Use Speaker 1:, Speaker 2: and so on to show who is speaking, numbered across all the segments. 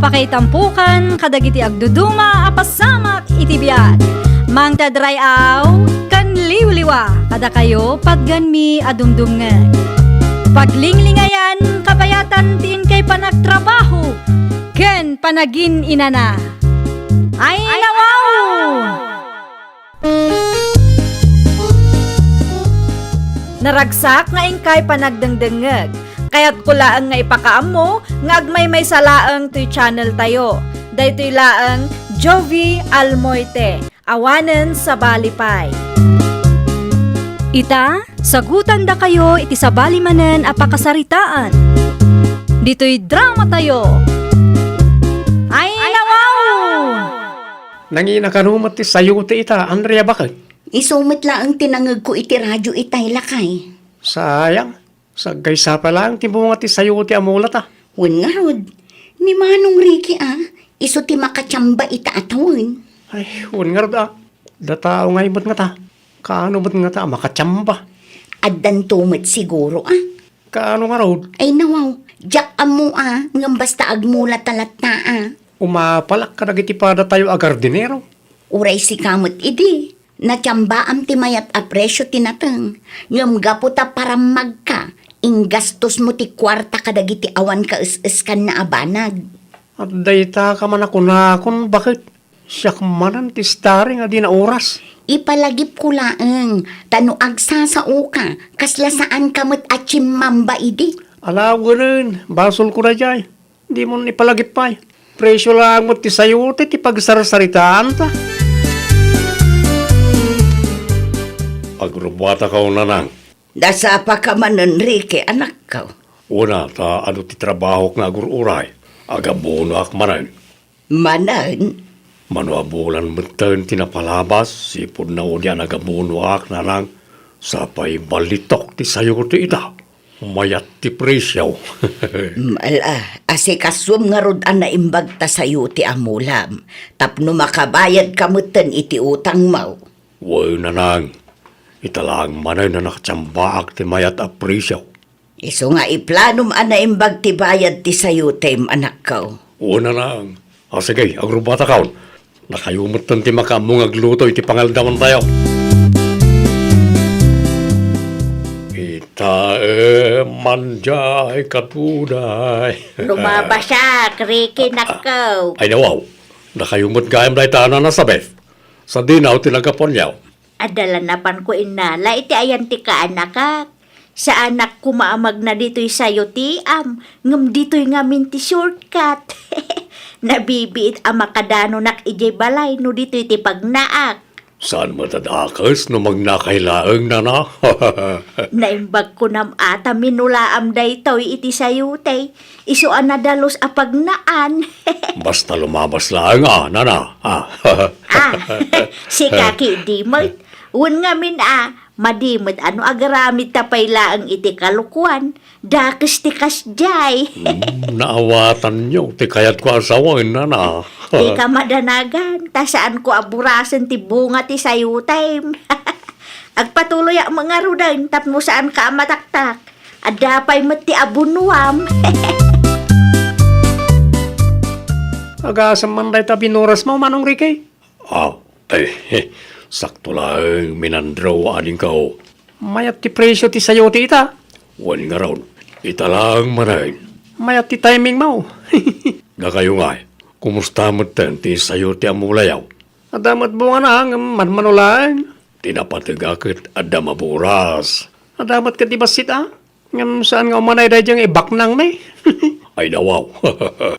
Speaker 1: Apakaitampukan, kadagiti agduduma, apasamak iti biag. Mang tadrayaw, kan liwliwa, kada kayo pagganmi adumdumngeg. Paglinglingayan, kabayatan tiin kay panagtrabaho, ken panagin inana. Ay nawaw! Naragsak nga ingkay panagdengdengeg. Kaya't kulaang nga ipakaam mo, nga agmay salaang to'y channel tayo. Daytoy laang Jovie Almoite, awanen sa balipay. Ita, sagutan da kayo iti sa balimanen apakasaritaan. Dito'y drama tayo. Ay nawaw!
Speaker 2: Nangina kanumat ti SAYOTE ita, Andrea bakit?
Speaker 3: Isumit lang tinangag ko iti radyo itay lakay.
Speaker 2: Sayang. Sagaysa pa lang, timbunga ti SAYOTE amulat ah.
Speaker 3: Wen nga rod, ni Manong Ricky iso ti makatsamba ita atawin.
Speaker 2: Ay, wan nga rod ah. Datao nga ibot nga ta. Kaano ba't nga ta, makatsamba?
Speaker 3: Addan tumet siguro
Speaker 2: Kaano nga rod?
Speaker 3: Ay nawaw, jak amo ngam basta agmula talat na
Speaker 2: Umapalak ka nagiti pada tayo agardinero.
Speaker 3: Uray si kamot idi. Natsamba am ti mayat a presyo tinatang. Ngam gaputa para magka. Inggastos mo ti kwarta kadagiti awan ka is-iskan na abanag.
Speaker 2: At dayta ka man ako na kung bakit? Siyak manan ti starring nga di na oras.
Speaker 3: Ipalagip ko laeng, tano agsasao ka, kasla saan kamot at mamba idi.
Speaker 2: Alaw rin, basol ko na jay. Di mo ipalagip pa. Presyo lang mo ti SAYOTE ti pagsarsaritaan ta. Agrobata ka na nang.
Speaker 3: Dasa pa ka man, Enrique, anak ka.
Speaker 2: Una, ta ano ti trabaho nga agururay. Agabono ak manan.
Speaker 3: Manan?
Speaker 2: Manuabulan meten tinapalabas, sipod na udyan agabono ak na lang. Sapay balitok ti SAYOTE ita. Mayat ti presyaw.
Speaker 3: Asikaswam nga rod na imbag ta SAYOTE amulam. Tapno makabayad kamutan iti utang mau.
Speaker 2: Way na nang. Italang manay na nakatsambaak ti mayat a presyaw.
Speaker 3: Iso nga iplanom na imbag ti bayad ti SAYOTE anak ka.
Speaker 2: Una nang. Sige, agrobata kaon. Nakayumutan ti makamong agluto iti pangaldaman tayo. Manjay katunay.
Speaker 3: Lumabas siya, Ricky nakaw.
Speaker 2: Ay nawaw, nakayumot gayam na itana na sa Beth. Sa dinaw tinagapon yaw.
Speaker 4: Adalanapan ko inala, iti ayan ti kaanakak. Sa anak ko maamag na dito'y SAYOTE ngam dito'y ngamin ti shortcut. Nabibiit ang makadano nak IBALOI no dito'y ti pagnaak.
Speaker 2: Saan matadakas no magnakailaang na na?
Speaker 4: Naimbag ko nam ata minulaam daytoy iti SAYOTE. Isuan na dalos a pagnaan.
Speaker 2: Basta lumabas lang nana.
Speaker 4: Si Kaki Dimot. Un ngamin madimot ano agaramit tapay laang iti kalukuan. Dakis ti kasjay.
Speaker 2: Naawatan nyo, ti kayat ko asawain nana.
Speaker 4: Di ka madanagan, ta saan ko aburasan ti bunga ti SAYOTE. Agpatuloy ang mga rudan, tapno saan ka mataktak. Adapay mo ti abunuam.
Speaker 2: Agasam man day ta binuras mo, Manong Ricky? Sakto lang, minandraw aning kao. Mayat ti presyo ti SAYOTE ita. Wani nga raw, ita lang manayin. Mayat ti timing mo. Gakayo nga, kumusta mo ten ti SAYOTE amulayaw? Adamat bunga na, manmanulaan. Tinapatigakit adamaburas. Adamat ka di basit Ngam saan nga umanay day diyang ibaknang na Ay nawaw.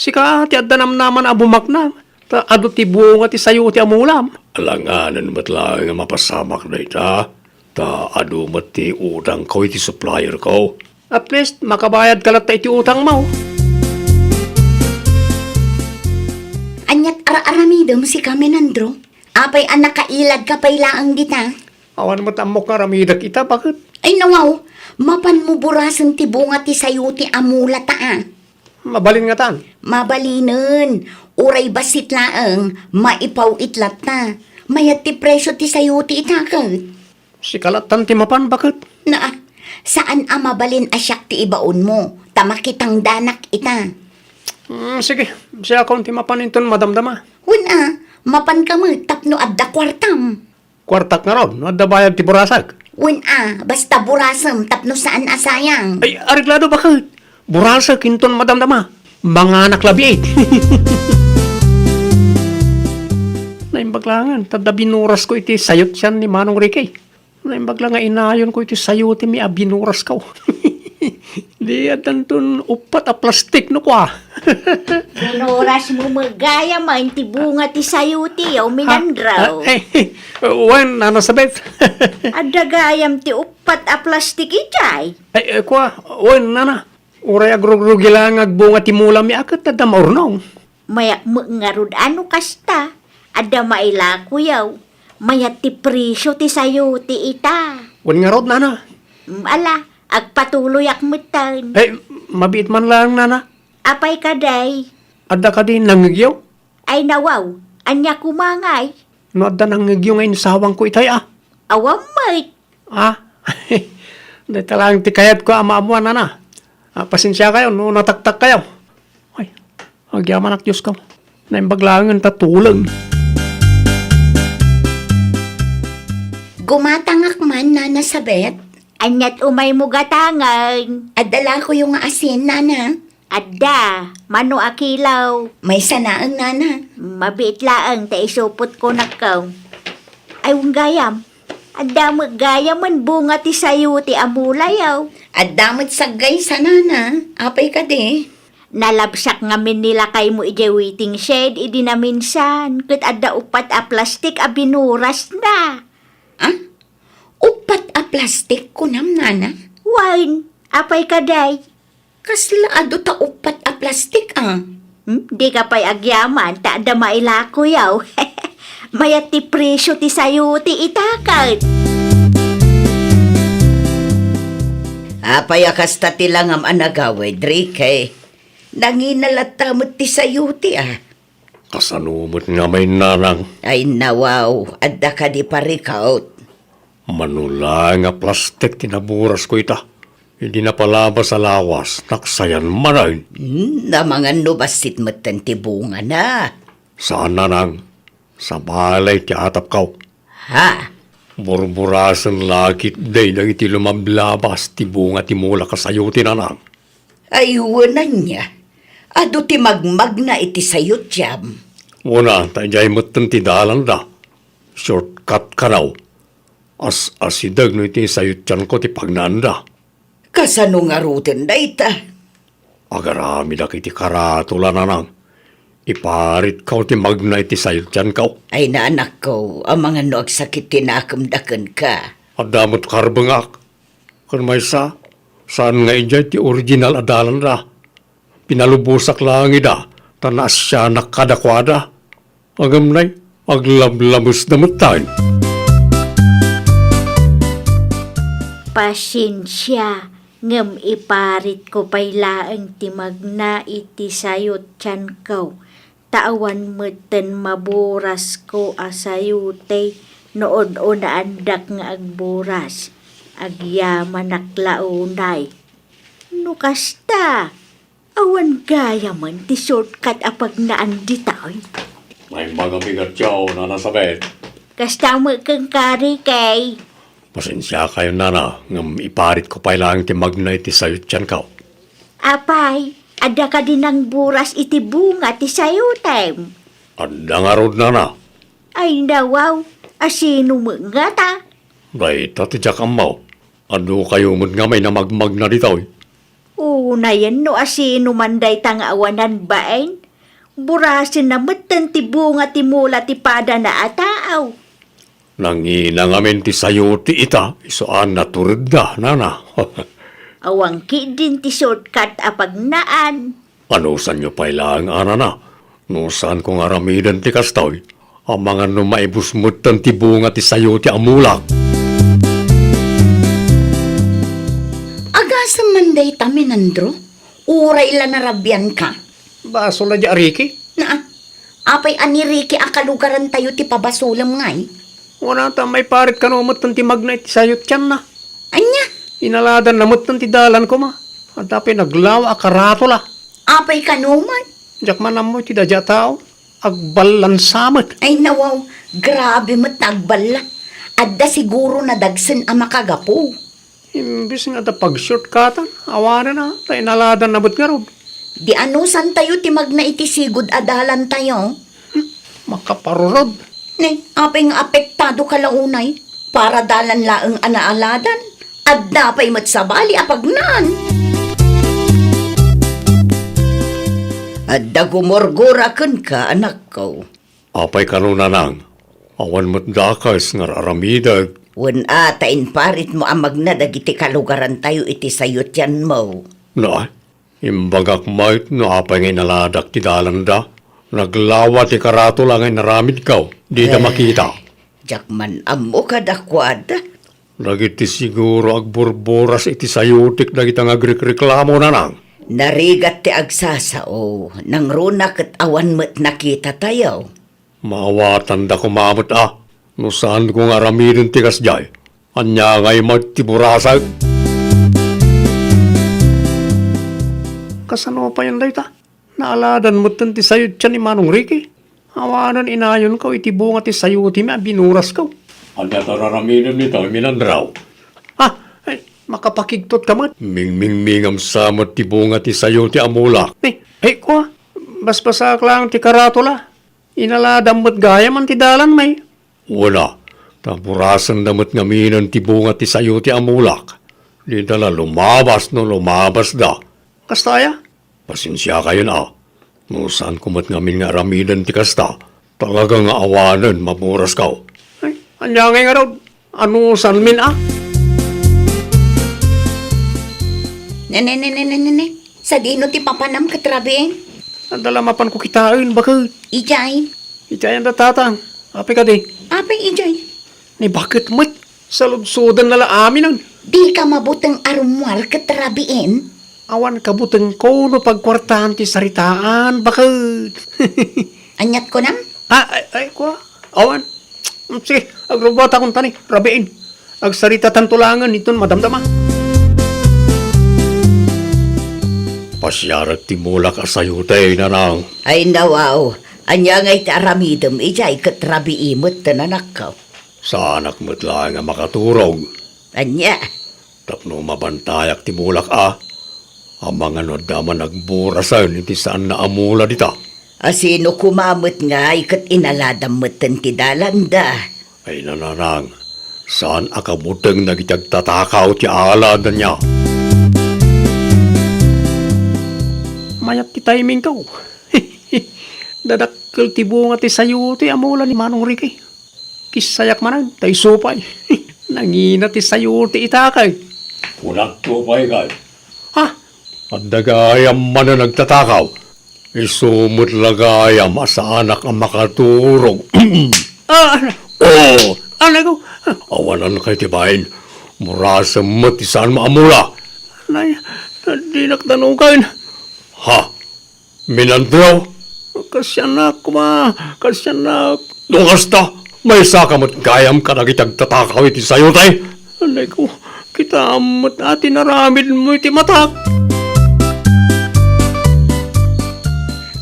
Speaker 2: Sika ti adanam naman abumaknang. Ta ado ti bunga ti SAYOTE amulam. Alanganan ba't lang nga mapasamak na ita? Ta ado mat ti utang ko iti supplier ko. At least makabayad ka iti utang mo.
Speaker 3: Anyat ara-aramidom si Kaminandro. Apay anak kailad ka pailaang dita.
Speaker 2: Awan mo tamok nga ramidak ita, bakit?
Speaker 3: Ay nawaw, mapan mo burasan ti bunga ti SAYOTE amula ta
Speaker 2: Mabalin nga tan.
Speaker 3: Mabalinen. Uray basit laang, maipaw itlat na. Mayat ti presyo ti SAYOTE itakat.
Speaker 2: Si kalatan ti mapan, bakit?
Speaker 3: Na, saan mabalin asyak ti ibaon mo? Tamakitang danak ita.
Speaker 2: Sige, siya akong timapaninton madamdama.
Speaker 3: Una, mapan ka mo, tapno adda kwartam.
Speaker 2: Kwartak nga ron, adda bayad ti burasag.
Speaker 3: Una, basta burasam, tapno saan asayang.
Speaker 2: Ay, ariglado bakit? Burasag kinton madamdama. Mga anak labi Naimbaglangan, tada binuras ko iti sayot siyan ni Manong Ricky. Naimbaglangan inayon ko iti sayote mi binuras ko. Di adan upat a plastik no kwa.
Speaker 4: Binuras mo magaya man ti bunga ti sayuti yaw minandraw.
Speaker 2: Wen, ano sabit?
Speaker 4: Adda gayam ti upat a plastik ijay.
Speaker 2: Ay, kwa, wen, nana. Uray agrugrugi lang agbunga ti mula mi akat tada maurnong.
Speaker 4: Mayak mo nga rod ano kasta. Adda mailako yaw. Mayat ti presyo ti sayuti ita.
Speaker 2: Wen nga rod, nana.
Speaker 4: Ala, agpatuloy akmutan.
Speaker 2: Mabit man lang, nana.
Speaker 4: Apay kaday.
Speaker 2: Adda ka din nangigyaw.
Speaker 4: Ay nawaw, anya kumangay.
Speaker 2: No, adda nangigyaw ngayon sawang ko itay,
Speaker 4: Awam mait.
Speaker 2: Dahil talang tikayat ko amamuan, nana. Pasensya kayo, no, nataktak kayo. Ay, agyaman ak Diyos ka. Naimbaglangan tatulang.
Speaker 3: Gumatangak man, nana sabet.
Speaker 4: Anyat umay mo gatangan.
Speaker 3: Adala ko yung asin, nana.
Speaker 4: Adda, mano akilaw.
Speaker 3: May sanaang, nana.
Speaker 4: Mabit laang ta isupot ko nakaw. Ay gayam. Adda magayam man bunga ti sayuti amulayaw.
Speaker 3: At damot sagay sa nana. Apay ka di.
Speaker 4: Nalabsak ngamin nila kay mo ije waiting shed idi na minsan. Kat adda upat a plastik a binuras na.
Speaker 3: Upat a plastik ko nam, nana.
Speaker 4: Wine, apay kaday.
Speaker 3: Kasla ado ta upat a plastik,
Speaker 4: Di ka pa'y agyaman, ta adda mailako yaw. Mayat ti presyo ti sayuti itakat.
Speaker 3: Apay akasta tilang am anagaway, Drake, Nanginalata mo ti sayuti,
Speaker 2: Kasanumot nga may nanang.
Speaker 3: Ay nawaw, adda ka di parikaut.
Speaker 2: Manula nga plastik tinaburas ko ita. Hindi na palabas sa lawas. Naksayan manayin.
Speaker 3: Na mga nubasit mo tibunga na.
Speaker 2: Saan nanang? Sa balay ti atap kaw.
Speaker 3: Ha?
Speaker 2: Burburasan lakit day na iti lumablabas ti bunga ti mula kasayo ti nanang.
Speaker 3: Ay wanan niya. Ado ti magmag na iti sayot jam.
Speaker 2: Una, tayo mutan ti dalan da. Shortcut ka raw. Asidag no iti sayot tiyan ko ti pagnanda.
Speaker 3: Kasano nga ruten da ita?
Speaker 2: Agarami da kiti karatula nanang. Iparit ka ti magna iti sayot tiyan ka.
Speaker 3: Ay naanak ko, ang mga noag sakit tinakamdakan ka.
Speaker 2: Adamot karbangak. Kan may saan nga ijay ti original adalan da. Pinalubusak lang ida, tanas siya nakadakwada. Agam na'y, aglablabos na matayin.
Speaker 4: Pasensya, ngem iparit ko paylaang timagna iti sayot tiyan kaw. Tawan meten maburas ko asayute, noon o naandak nga agburas. Agyaman aklaunay. No kasta, awan gaya man ti shortcut apag naanditaw.
Speaker 2: May mga bigat yaw na nasabit.
Speaker 4: Kasta mo kang kari kay.
Speaker 2: Pasensya kayo nana, ngam iparit ko pa lang ti magna iti sayot tiyan ka.
Speaker 4: Apay, ada ka din ng buras iti bunga ti sayutem.
Speaker 2: Adda nga rod nana.
Speaker 4: Ay nawaw, asino mo nga ta?
Speaker 2: Dahita ti jak amaw. Ado kayo mo nga may namagmag na ditaw.
Speaker 4: Una yan no asino manday tang awanan baen. Burasin na matan ti bunga ti mula ti pada na ataaw.
Speaker 2: Nangina ngamin ti sayoti ita, isoan na turod da, nana.
Speaker 4: Awangki din ti shortcut apag naan.
Speaker 2: Ano saan nyo pailang anana? No saan kong aramidan ti kastoy? Ang mga numaibusmutan ti bunga ti sayoti amulak.
Speaker 3: Agasam manday tamin, Andro. Uray la narabyan ka.
Speaker 2: Baso na di ariki?
Speaker 3: Na, apay aniriki akalugaran tayo ti pabasulam ngay.
Speaker 2: Wala ta may parit ka no mutan ti magna iti sayot tiyan na.
Speaker 3: Anya,
Speaker 2: Inaladan na mutan ti dalan ko ma. At tapay naglawa akaratula.
Speaker 3: apay kanuman.
Speaker 2: Jak manamo ti dadya tao. Agbalan samet.
Speaker 3: Ay nawaw, grabe mo't nagbala. Adda siguro na dagsen ang makagapo.
Speaker 2: Imbis nga da pag-shortcutan, awanan na, tayo naladan na ba't nga ron.
Speaker 3: Di anusan tayo timag na itisigod adalan tayo.
Speaker 2: Makaparurod.
Speaker 3: Ne, apay nga apektado ka launay. Para dalan laeng anaaladan. Adda pa'y matsabali apagnan. Adda gumorgoraken ka, anak ko.
Speaker 2: Apay kanunanang, awan mo't dakas nga aramidag.
Speaker 3: Wen atain parit mo amag na dagiti kalugaran tayo iti sayot yan mo.
Speaker 2: Na, imbagak mait no apay ngay naladak ti dalanda. Naglawa ti karato lang ay naramid kaw. Di ta makita.
Speaker 3: Jakman amo kadakwada.
Speaker 2: Dagiti siguro agburburas iti sayutik dagiti nga agreklamo na nang.
Speaker 3: Narigat ti agsasao. Nang runa ket awan mo't nakita tayo.
Speaker 2: Maawatan da kumamot no saan kong aramidin ti kasjay. Anya ngay magtiburasag. Kasano pa yan dayta? Naaladan mo ti sayot siya ni Manong Ricky. Awanan inayon ko iti bunga ti sayuti mi binuras ko. Anya tararamidin nito minandraw. Ay, makapakigtot ka mat. Mingmingam samot ti bunga ti sayuti amulak. Ko, basbasak lang ti karatula. Inaladam mo't gaya man ti dalan may. Wala. Tapurasan damot nga minan ti bunga ti sayuti amulak. Di dala lumabas no lumabas da. Kastaya? Pasensya kayo na. No saan kumat ngamin nga ramidan ti kasta. Talagang nga awanan mamuras ka. Ay, anya nga raw. Ano saan min
Speaker 3: Nene. Sa dino ti papanam katrabieng?
Speaker 2: Andala mapan ko kitain bakit?
Speaker 3: Ijay.
Speaker 2: Itayan da tatang. Api ka di.
Speaker 3: Apay ijay.
Speaker 2: Ni bakit mat? Sa lubsudan nala aminan.
Speaker 3: Di ka mabutang arumwal katrabien?
Speaker 2: Awan kabuteng ko no pagkwartahan ti saritaan. Bakit?
Speaker 3: Anyat ko nam?
Speaker 2: Ay, ko. Awan. Sige, agrobot akong tani. Rabiin. Agsarita tantulangan iton madamdama. Pasyarat ti mulak asayutay na nang.
Speaker 3: Ay nawaw. Anya ngay ti aramidem ijay katrabiimot tananak ka.
Speaker 2: Sa anak mo't lang nga makaturog.
Speaker 3: Anya.
Speaker 2: Tapno mabantayak ti mulak Ang mga nadaman nagburasan iti saan na amula dita.
Speaker 3: Asino kumamot nga ikat inaladam moten ti dalanda.
Speaker 2: Ay nananang, saan akabuteng nagitagtatakaw ti aladan niya? Mayat ti timing ko. Dadakkel ti bunga ti sayuti amula ni Manong Ricky. Kisayak manan, tay supay. Nangina ti sayuti itakay. Kulang supay kay. At dagayam man na nagtatakaw. Isumot lagayam asa anak ang makaturog. Anak ko. Awanan kay tibayin. Murasa matisan maamula. Nay, di naktanukan. Minandraw. Kasyanak kuma. Kasyanak. Dungasta. May sakamot gayam ka nagitagtatakaw iti sayo tay. Anay ko. Kita amot atin naramid mo iti matak.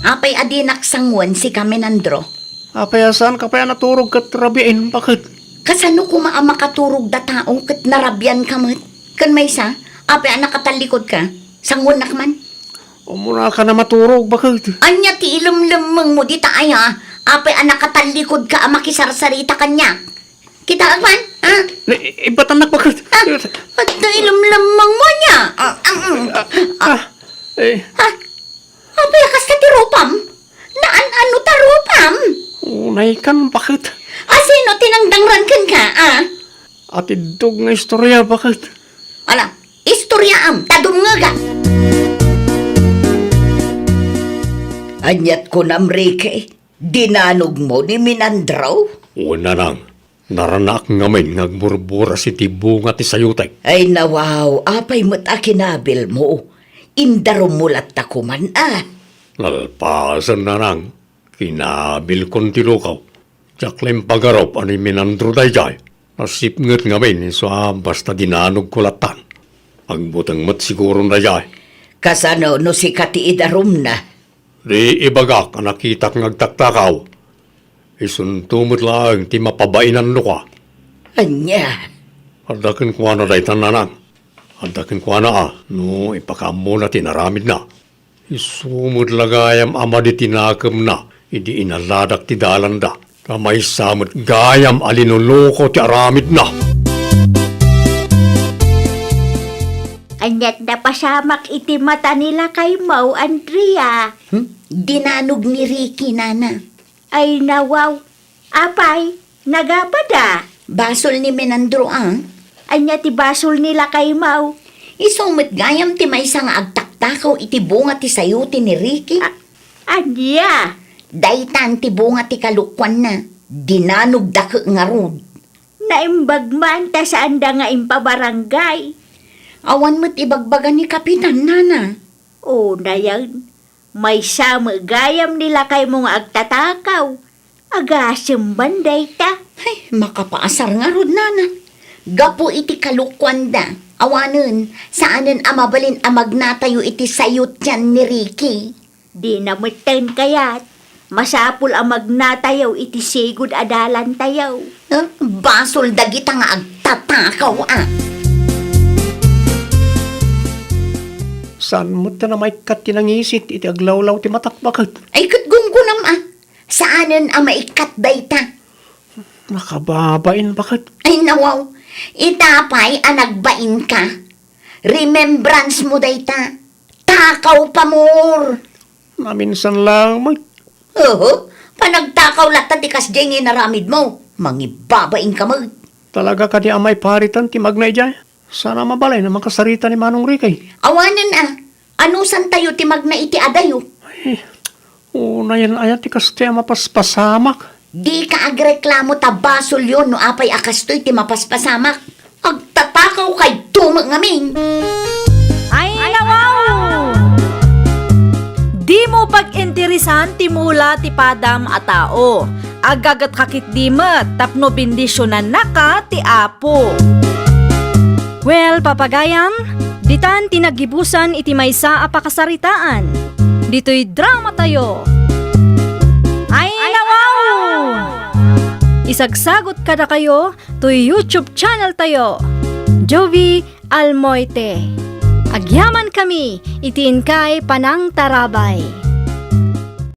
Speaker 3: Apay adinak sangwan si Kaminandro.
Speaker 2: Apay asan ka pa naturog kat rabiin? Bakit?
Speaker 3: Kasano kuma ang makaturog da taong kat narabyan kamot? Kan may sa, apay nakatalikod ka. Sangwan nakman.
Speaker 2: Umuna ka na maturog. Bakit?
Speaker 3: Anya ti ilumlumang mo di taay ha. Apay nakatalikod ka ang makisarsarita kanya. Kita agman, ha?
Speaker 2: Iba't anak bakit?
Speaker 3: At ilumlumang mo niya. Apay akas ka ti rupam? Naan-ano ta rupam?
Speaker 2: Unay kan, bakit?
Speaker 3: Asino tinangdangran ka,
Speaker 2: Atidog nga istorya, bakit?
Speaker 3: Ala, istoryaam, tadungaga. Anyat ko namrike, dinanog mo ni Minandraw?
Speaker 2: Una nang, naranak ngamin ngagburbura si tibunga ti sayutay.
Speaker 3: Ay nawaw, apay mo't akinabil mo. Indarom mulat takuman,
Speaker 2: Lalpasan na nang, kinabil kon ti lukaw. Jaklem pagarop ani Minandro dayjay. Nasipnget ngamin so basta dinanog kulatan. Agbutang mat siguro dayjay.
Speaker 3: Kasano no si kati idarom na?
Speaker 2: Di ibagak ang nakitak ngagtaktakaw. Isuntumot lang ti mapabainan no ka.
Speaker 3: Anya.
Speaker 2: Adakin ko na day tananang. Adakin ko na no ipakamo na tinaramid na. Isumod lagayam ama di tinakam na. Idi inaladak ti dalanda. Kamay samot gayam alinuloko ti aramid na.
Speaker 4: Anyat na pasamak iti mata nila kay Mau, Andrea.
Speaker 3: Dinanog ni Ricky, nana.
Speaker 4: Ay nawaw. Apay, nagapada.
Speaker 3: Basol ni Menandro,
Speaker 4: Anya ti basol nila kay Mau.
Speaker 3: Isumot gayam ti may isang agtaktakaw iti bunga ti sayote ni Ricky.
Speaker 4: Anya.
Speaker 3: Daytan ti bunga ti kalukwan na. Dinanog dako nga rod.
Speaker 4: Naimbagman ta saan da nga impabarangay.
Speaker 3: Awan mo't ibagbagan ni Kapitan, nana.
Speaker 4: O na yan. May sama gayam nila kay mga agtatakaw. Agasimban day ta.
Speaker 3: Ay, makapaasar nga rod, nana. Gapo iti kalukwan da. Awanen, saanen amabalin amagnatayo iti sayot yan ni Ricky.
Speaker 4: Di namutan kayat. Masapul ang magnatayaw iti sigud adalan tayaw.
Speaker 3: Basol dagita nga agtatakaw,
Speaker 2: Saan mo ta na may kat tinangisit iti aglawlaw ti matakbakat?
Speaker 3: Ay, kutgunggunam, Saanen ang maikat dayta?
Speaker 2: Nakababain bakit?
Speaker 3: Ay, nawaw. Itapay anagbain ka. Remembrance mo dayta. Takaw pa more.
Speaker 2: Naminsan lang may
Speaker 3: Panagtakaw lata di kas jay naramid mo. Mangibabain ka mo.
Speaker 2: talaga ka di amay paritan ti magnay jay. Sana mabalay na makasarita ni Manong Rikay.
Speaker 3: Awanan anusan tayo ti magna iti adayo.
Speaker 2: Ay, una yan ayat ti kastya mapaspasamak.
Speaker 3: Di ka agreklamo ta basol yun no apay akastoy ti mapaspasamak. Agtatakaw kay tumag ngamin.
Speaker 1: Ay, nawaw! Di mo pag-interesan ti mula ti padam a tao. Agagat kakit di met, tapno bindisyonan na ka ti apo. Well, papagayam, ditan tinagibusan iti maysa a pakasaritaan. Dito'y drama tayo. Ay, nawaw! Isagsagot kada kayo to YouTube channel tayo. Jovie Almoite. Agyaman kami, itiin kay Panang Tarabay.